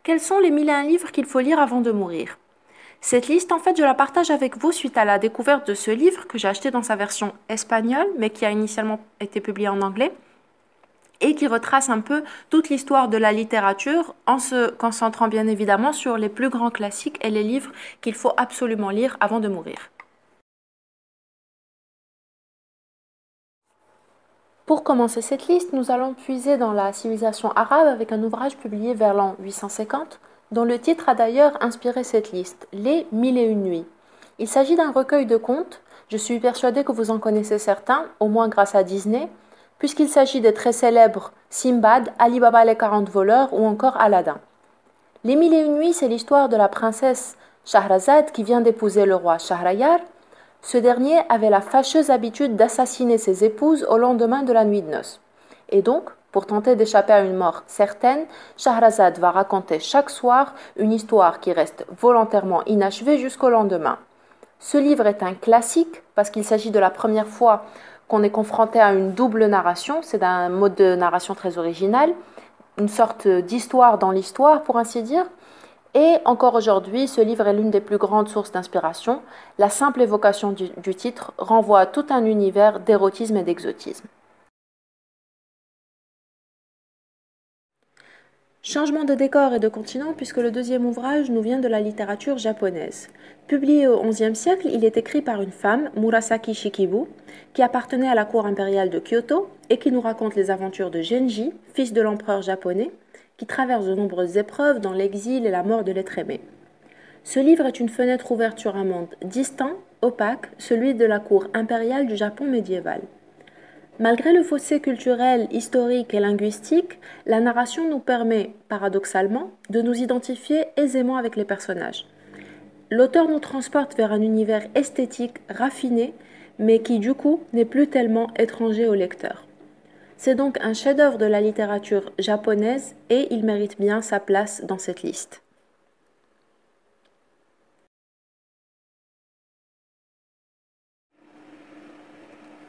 Quels sont les 1001 livres qu'il faut lire avant de mourir? Cette liste, en fait, je la partage avec vous suite à la découverte de ce livre que j'ai acheté dans sa version espagnole, mais qui a initialement été publié en anglais, et qui retrace un peu toute l'histoire de la littérature en se concentrant bien évidemment sur les plus grands classiques et les livres qu'il faut absolument lire avant de mourir. Pour commencer cette liste, nous allons puiser dans la civilisation arabe avec un ouvrage publié vers l'an 850, dont le titre a d'ailleurs inspiré cette liste, Les 1001 nuits. Il s'agit d'un recueil de contes, je suis persuadée que vous en connaissez certains, au moins grâce à Disney, puisqu'il s'agit des très célèbres Simbad, Ali Baba et les 40 voleurs ou encore Aladdin. Les 1001 nuits, c'est l'histoire de la princesse Shahrazad qui vient d'épouser le roi Shahrayar. Ce dernier avait la fâcheuse habitude d'assassiner ses épouses au lendemain de la nuit de noces. Et donc, pour tenter d'échapper à une mort certaine, Shahrazad va raconter chaque soir une histoire qui reste volontairement inachevée jusqu'au lendemain. Ce livre est un classique parce qu'il s'agit de la première fois qu'on est confronté à une double narration. C'est un mode de narration très original, une sorte d'histoire dans l'histoire pour ainsi dire. Et encore aujourd'hui, ce livre est l'une des plus grandes sources d'inspiration. La simple évocation du titre renvoie à tout un univers d'érotisme et d'exotisme. Changement de décor et de continent puisque le deuxième ouvrage nous vient de la littérature japonaise. Publié au XIe siècle, il est écrit par une femme, Murasaki Shikibu, qui appartenait à la cour impériale de Kyoto et qui nous raconte les aventures de Genji, fils de l'empereur japonais, qui traverse de nombreuses épreuves dans l'exil et la mort de l'être aimé. Ce livre est une fenêtre ouverte sur un monde distant, opaque, celui de la cour impériale du Japon médiéval. Malgré le fossé culturel, historique et linguistique, la narration nous permet, paradoxalement, de nous identifier aisément avec les personnages. L'auteur nous transporte vers un univers esthétique, raffiné, mais qui du coup n'est plus tellement étranger au lecteur. C'est donc un chef-d'œuvre de la littérature japonaise et il mérite bien sa place dans cette liste.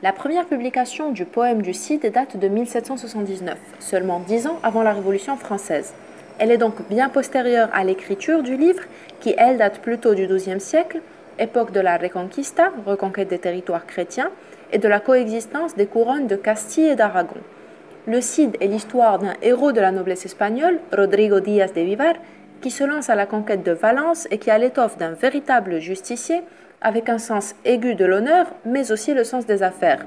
La première publication du poème du Cid date de 1779, seulement 10 ans avant la Révolution française. Elle est donc bien postérieure à l'écriture du livre, qui elle date plutôt du XIIe siècle, époque de la Reconquista, reconquête des territoires chrétiens, et de la coexistence des couronnes de Castille et d'Aragon. Le Cid est l'histoire d'un héros de la noblesse espagnole, Rodrigo Díaz de Vivar, qui se lance à la conquête de Valence et qui a l'étoffe d'un véritable justicier, avec un sens aigu de l'honneur, mais aussi le sens des affaires.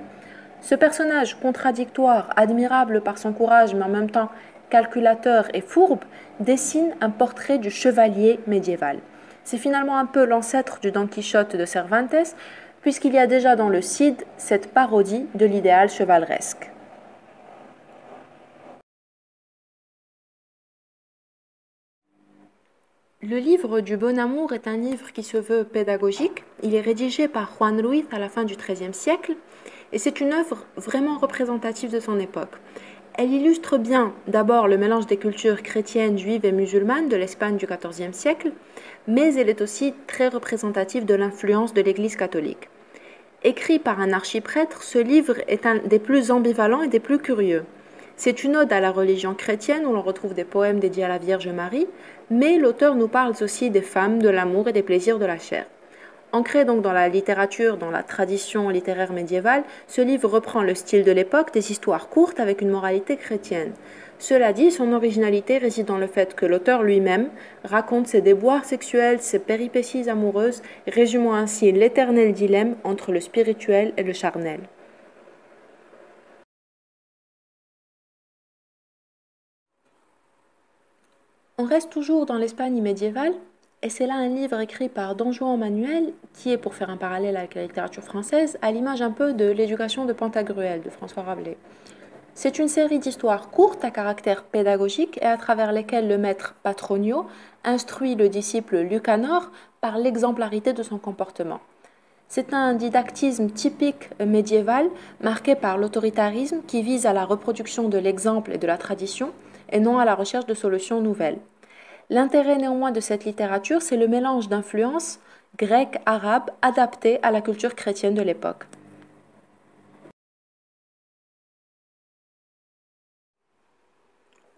Ce personnage contradictoire, admirable par son courage, mais en même temps calculateur et fourbe, dessine un portrait du chevalier médiéval. C'est finalement un peu l'ancêtre du Don Quichotte de Cervantes, puisqu'il y a déjà dans le Cid cette parodie de l'idéal chevaleresque. Le livre du Bon Amour est un livre qui se veut pédagogique. Il est rédigé par Juan Ruiz à la fin du XIIIe siècle et c'est une œuvre vraiment représentative de son époque. Elle illustre bien d'abord le mélange des cultures chrétiennes, juives et musulmanes de l'Espagne du XIVe siècle, mais elle est aussi très représentative de l'influence de l'Église catholique. Écrit par un archiprêtre, ce livre est un des plus ambivalents et des plus curieux. C'est une ode à la religion chrétienne où l'on retrouve des poèmes dédiés à la Vierge Marie, mais l'auteur nous parle aussi des femmes, de l'amour et des plaisirs de la chair. Ancré donc dans la littérature, dans la tradition littéraire médiévale, ce livre reprend le style de l'époque, des histoires courtes avec une moralité chrétienne. Cela dit, son originalité réside dans le fait que l'auteur lui-même raconte ses déboires sexuels, ses péripéties amoureuses, résumant ainsi l'éternel dilemme entre le spirituel et le charnel. On reste toujours dans l'Espagne médiévale, et c'est là un livre écrit par Don Juan Manuel, qui est, pour faire un parallèle avec la littérature française, à l'image un peu de l'éducation de Pantagruel de François Rabelais. C'est une série d'histoires courtes à caractère pédagogique et à travers lesquelles le maître Patronio instruit le disciple Lucanor par l'exemplarité de son comportement. C'est un didactisme typique médiéval marqué par l'autoritarisme qui vise à la reproduction de l'exemple et de la tradition et non à la recherche de solutions nouvelles. L'intérêt néanmoins de cette littérature, c'est le mélange d'influences grecques, arabes, adaptées à la culture chrétienne de l'époque.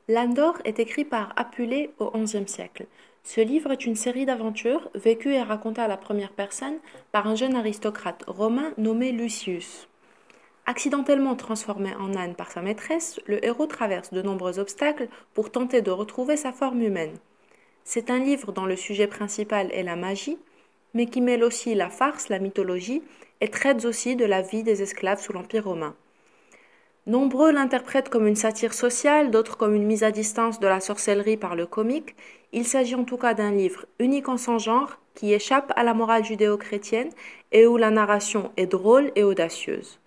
Landor est écrit par Apulée au XIe siècle. Ce livre est une série d'aventures vécues et racontées à la première personne par un jeune aristocrate romain nommé Lucius. Accidentellement transformé en âne par sa maîtresse, le héros traverse de nombreux obstacles pour tenter de retrouver sa forme humaine. C'est un livre dont le sujet principal est la magie, mais qui mêle aussi la farce, la mythologie, et traite aussi de la vie des esclaves sous l'Empire romain. Nombreux l'interprètent comme une satire sociale, d'autres comme une mise à distance de la sorcellerie par le comique. Il s'agit en tout cas d'un livre unique en son genre, qui échappe à la morale judéo-chrétienne et où la narration est drôle et audacieuse.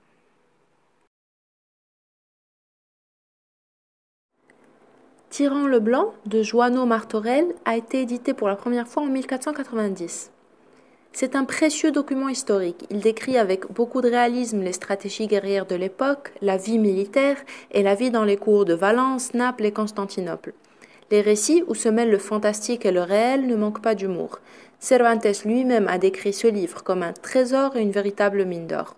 Tyran le Blanc de Joanneau Martorell a été édité pour la première fois en 1490. C'est un précieux document historique. Il décrit avec beaucoup de réalisme les stratégies guerrières de l'époque, la vie militaire et la vie dans les cours de Valence, Naples et Constantinople. Les récits où se mêlent le fantastique et le réel ne manquent pas d'humour. Cervantes lui-même a décrit ce livre comme un trésor et une véritable mine d'or.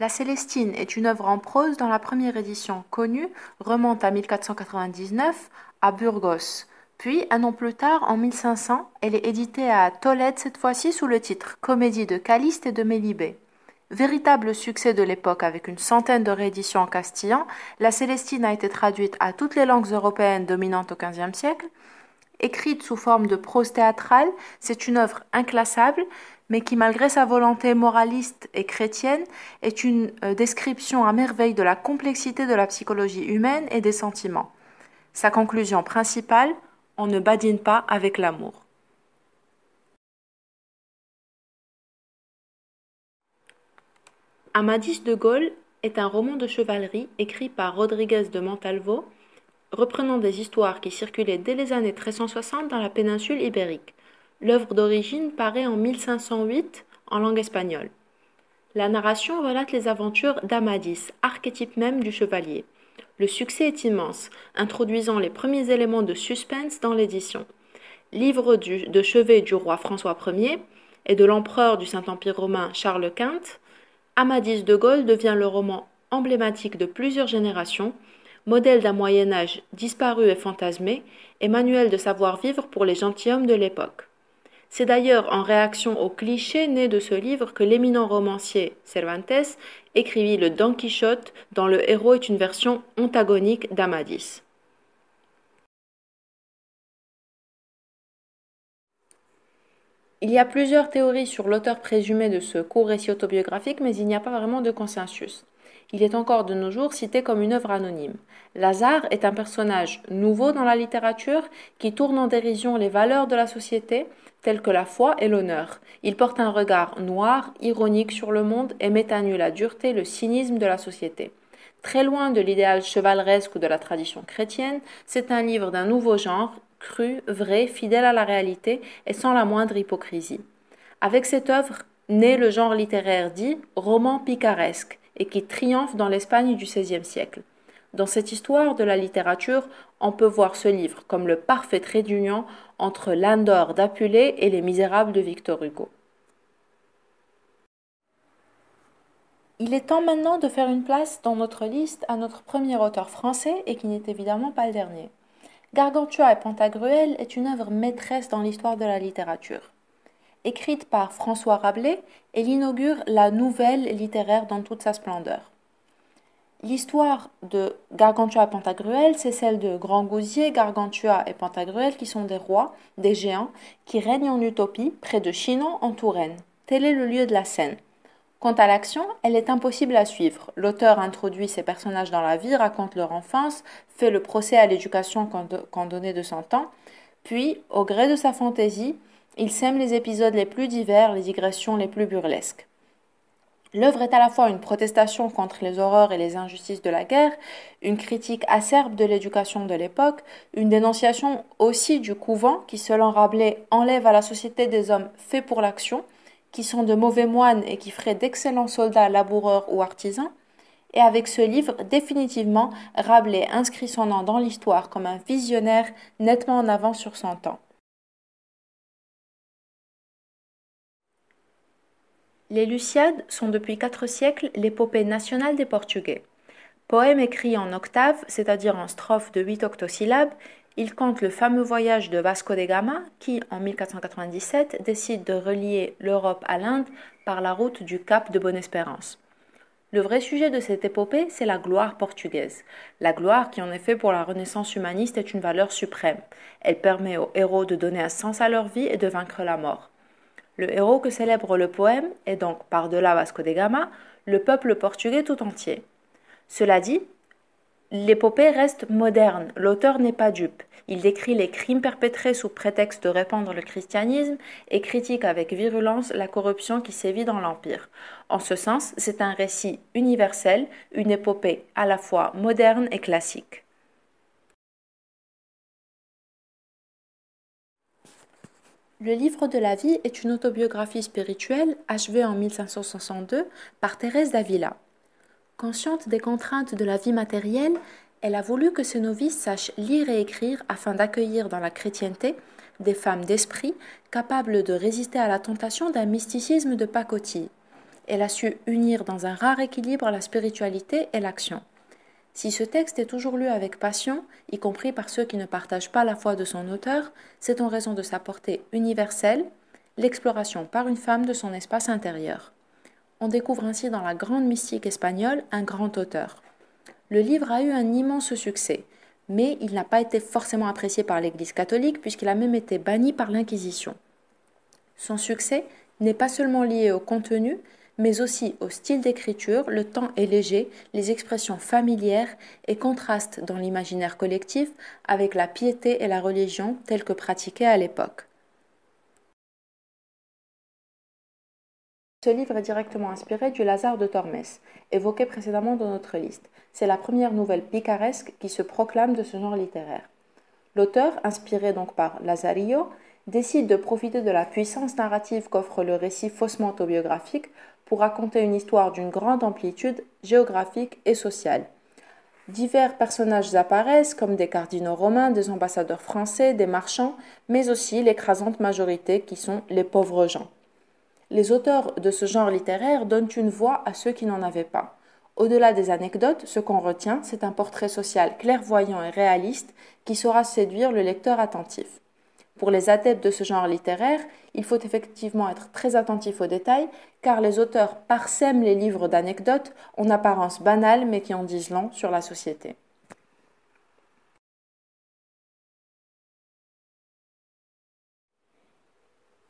La Célestine est une œuvre en prose dont la première édition connue remonte à 1499 à Burgos. Puis, un an plus tard, en 1500, elle est éditée à Tolède cette fois-ci sous le titre Comédie de Caliste et de Mélibée. Véritable succès de l'époque avec une centaine de rééditions en castillan, la Célestine a été traduite à toutes les langues européennes dominantes au XVe siècle. Écrite sous forme de prose théâtrale, c'est une œuvre inclassable, mais qui, malgré sa volonté moraliste et chrétienne, est une description à merveille de la complexité de la psychologie humaine et des sentiments. Sa conclusion principale, on ne badine pas avec l'amour. Amadis de Gaule est un roman de chevalerie écrit par Rodriguez de Montalvo, reprenant des histoires qui circulaient dès les années 1360 dans la péninsule ibérique. L'œuvre d'origine paraît en 1508 en langue espagnole. La narration relate les aventures d'Amadis, archétype même du chevalier. Le succès est immense, introduisant les premiers éléments de suspense dans l'édition. Livre de chevet du roi François Ier et de l'empereur du Saint-Empire romain Charles Quint, Amadis de Gaule devient le roman emblématique de plusieurs générations, modèle d'un Moyen-Âge disparu et fantasmé, et manuel de savoir-vivre pour les gentilshommes de l'époque. C'est d'ailleurs en réaction aux clichés nés de ce livre que l'éminent romancier Cervantes écrivit le Don Quichotte, dont le héros est une version antagonique d'Amadis. Il y a plusieurs théories sur l'auteur présumé de ce court récit autobiographique, mais il n'y a pas vraiment de consensus. Il est encore de nos jours cité comme une œuvre anonyme. Lazare est un personnage nouveau dans la littérature qui tourne en dérision les valeurs de la société, telles que la foi et l'honneur. Il porte un regard noir, ironique sur le monde et met à nu la dureté, le cynisme de la société. Très loin de l'idéal chevaleresque ou de la tradition chrétienne, c'est un livre d'un nouveau genre, cru, vrai, fidèle à la réalité et sans la moindre hypocrisie. Avec cette œuvre naît le genre littéraire dit roman picaresque et qui triomphe dans l'Espagne du XVIe siècle. Dans cette histoire de la littérature, on peut voir ce livre comme le parfait trait d'union entre Landor d'Apulée et Les Misérables de Victor Hugo. Il est temps maintenant de faire une place dans notre liste à notre premier auteur français et qui n'est évidemment pas le dernier. Gargantua et Pantagruel est une œuvre maîtresse dans l'histoire de la littérature. Écrite par François Rabelais, elle inaugure la nouvelle littéraire dans toute sa splendeur. L'histoire de Gargantua et Pantagruel, c'est celle de Grand Gousier, Gargantua et Pantagruel qui sont des rois, des géants, qui règnent en utopie près de Chinon en Touraine. Tel est le lieu de la scène. Quant à l'action, elle est impossible à suivre. L'auteur introduit ses personnages dans la vie, raconte leur enfance, fait le procès à l'éducation qu'ont donné de son temps, puis, au gré de sa fantaisie, il sème les épisodes les plus divers, les digressions les plus burlesques. L'œuvre est à la fois une protestation contre les horreurs et les injustices de la guerre, une critique acerbe de l'éducation de l'époque, une dénonciation aussi du couvent qui, selon Rabelais, enlève à la société des hommes faits pour l'action, qui sont de mauvais moines et qui feraient d'excellents soldats, laboureurs ou artisans. Et avec ce livre, définitivement, Rabelais inscrit son nom dans l'histoire comme un visionnaire nettement en avance sur son temps. Les Lusiades sont depuis 4 siècles l'épopée nationale des Portugais. Poème écrit en octaves, c'est-à-dire en strophes de 8 octosyllabes, il compte le fameux voyage de Vasco de Gama qui, en 1497, décide de relier l'Europe à l'Inde par la route du Cap de Bonne-Espérance. Le vrai sujet de cette épopée, c'est la gloire portugaise. La gloire qui, en effet, pour la Renaissance humaniste, est une valeur suprême. Elle permet aux héros de donner un sens à leur vie et de vaincre la mort. Le héros que célèbre le poème est donc, par-delà Vasco de Gama, le peuple portugais tout entier. Cela dit, l'épopée reste moderne, l'auteur n'est pas dupe. Il décrit les crimes perpétrés sous prétexte de répandre le christianisme et critique avec virulence la corruption qui sévit dans l'Empire. En ce sens, c'est un récit universel, une épopée à la fois moderne et classique. Le livre de la vie est une autobiographie spirituelle achevée en 1562 par Thérèse d'Avila. Consciente des contraintes de la vie matérielle, elle a voulu que ses novices sachent lire et écrire afin d'accueillir dans la chrétienté des femmes d'esprit capables de résister à la tentation d'un mysticisme de pacotille. Elle a su unir dans un rare équilibre la spiritualité et l'action. Si ce texte est toujours lu avec passion, y compris par ceux qui ne partagent pas la foi de son auteur, c'est en raison de sa portée universelle, l'exploration par une femme de son espace intérieur. On découvre ainsi dans la grande mystique espagnole un grand auteur. Le livre a eu un immense succès, mais il n'a pas été forcément apprécié par l'Église catholique puisqu'il a même été banni par l'Inquisition. Son succès n'est pas seulement lié au contenu, mais aussi au style d'écriture, le temps est léger, les expressions familières et contrastent dans l'imaginaire collectif avec la piété et la religion telles que pratiquées à l'époque. Ce livre est directement inspiré du Lazare de Tormes, évoqué précédemment dans notre liste. C'est la première nouvelle picaresque qui se proclame de ce genre littéraire. L'auteur, inspiré donc par Lazarillo, décide de profiter de la puissance narrative qu'offre le récit faussement autobiographique pour raconter une histoire d'une grande amplitude géographique et sociale. Divers personnages apparaissent comme des cardinaux romains, des ambassadeurs français, des marchands, mais aussi l'écrasante majorité qui sont les pauvres gens. Les auteurs de ce genre littéraire donnent une voix à ceux qui n'en avaient pas. Au-delà des anecdotes, ce qu'on retient, c'est un portrait social clairvoyant et réaliste qui saura séduire le lecteur attentif. Pour les adeptes de ce genre littéraire, il faut effectivement être très attentif aux détails, car les auteurs parsèment les livres d'anecdotes en apparence banales mais qui en disent long sur la société.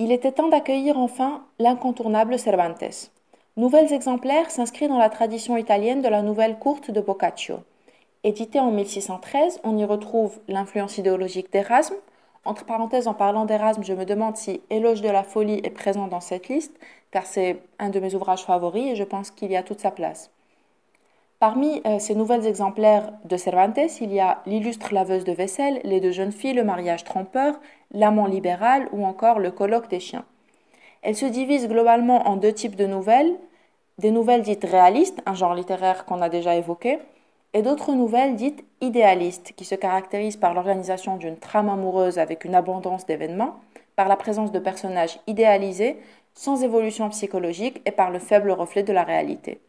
Il était temps d'accueillir enfin l'incontournable Cervantes. Nouvelles exemplaires s'inscrit dans la tradition italienne de la nouvelle courte de Boccaccio. Édité en 1613, on y retrouve l'influence idéologique d'Erasme. Entre parenthèses, en parlant d'Erasme, je me demande si Éloge de la folie est présent dans cette liste, car c'est un de mes ouvrages favoris et je pense qu'il y a toute sa place. Parmi ces nouvelles exemplaires de Cervantes, il y a L'illustre laveuse de vaisselle, Les deux jeunes filles, Le mariage trompeur, L'amant libéral ou encore Le colloque des chiens. Elles se divisent globalement en deux types de nouvelles, des nouvelles dites réalistes, un genre littéraire qu'on a déjà évoqué, et d'autres nouvelles dites idéalistes, qui se caractérisent par l'organisation d'une trame amoureuse avec une abondance d'événements, par la présence de personnages idéalisés, sans évolution psychologique et par le faible reflet de la réalité.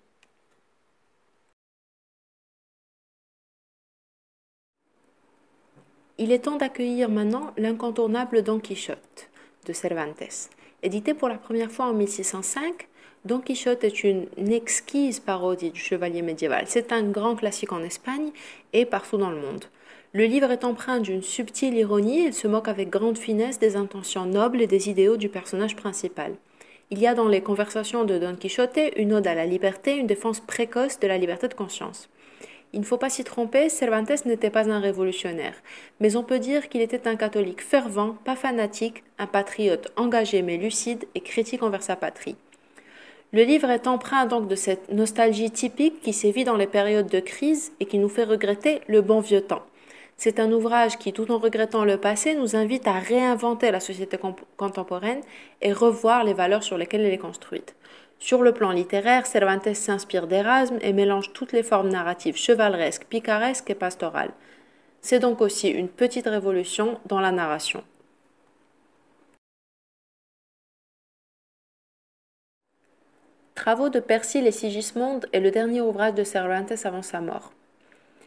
Il est temps d'accueillir maintenant l'incontournable Don Quichotte de Cervantes. Édité pour la première fois en 1605, Don Quichotte est une exquise parodie du chevalier médiéval. C'est un grand classique en Espagne et partout dans le monde. Le livre est empreint d'une subtile ironie et se moque avec grande finesse des intentions nobles et des idéaux du personnage principal. Il y a dans les conversations de Don Quichotte une ode à la liberté, une défense précoce de la liberté de conscience. Il ne faut pas s'y tromper, Cervantes n'était pas un révolutionnaire, mais on peut dire qu'il était un catholique fervent, pas fanatique, un patriote engagé mais lucide et critique envers sa patrie. Le livre est empreint donc de cette nostalgie typique qui sévit dans les périodes de crise et qui nous fait regretter le bon vieux temps. C'est un ouvrage qui, tout en regrettant le passé, nous invite à réinventer la société contemporaine et revoir les valeurs sur lesquelles elle est construite. Sur le plan littéraire, Cervantes s'inspire d'Erasme et mélange toutes les formes narratives chevaleresques, picaresques et pastorales. C'est donc aussi une petite révolution dans la narration. Travaux de Persil et Sigismond est le dernier ouvrage de Cervantes avant sa mort.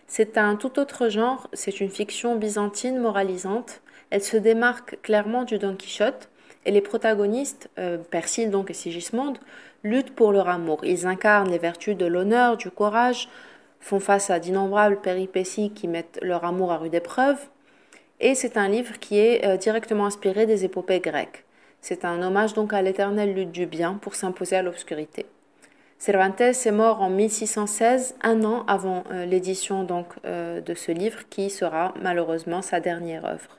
C'est un tout autre genre, c'est une fiction byzantine moralisante. Elle se démarque clairement du Don Quichotte et les protagonistes, Persil donc et Sigismond, luttent pour leur amour. Ils incarnent les vertus de l'honneur, du courage, font face à d'innombrables péripéties qui mettent leur amour à rude épreuve. Et c'est un livre qui est directement inspiré des épopées grecques. C'est un hommage donc à l'éternelle lutte du bien pour s'imposer à l'obscurité. Cervantes est mort en 1616, un an avant l'édition donc de ce livre qui sera malheureusement sa dernière œuvre.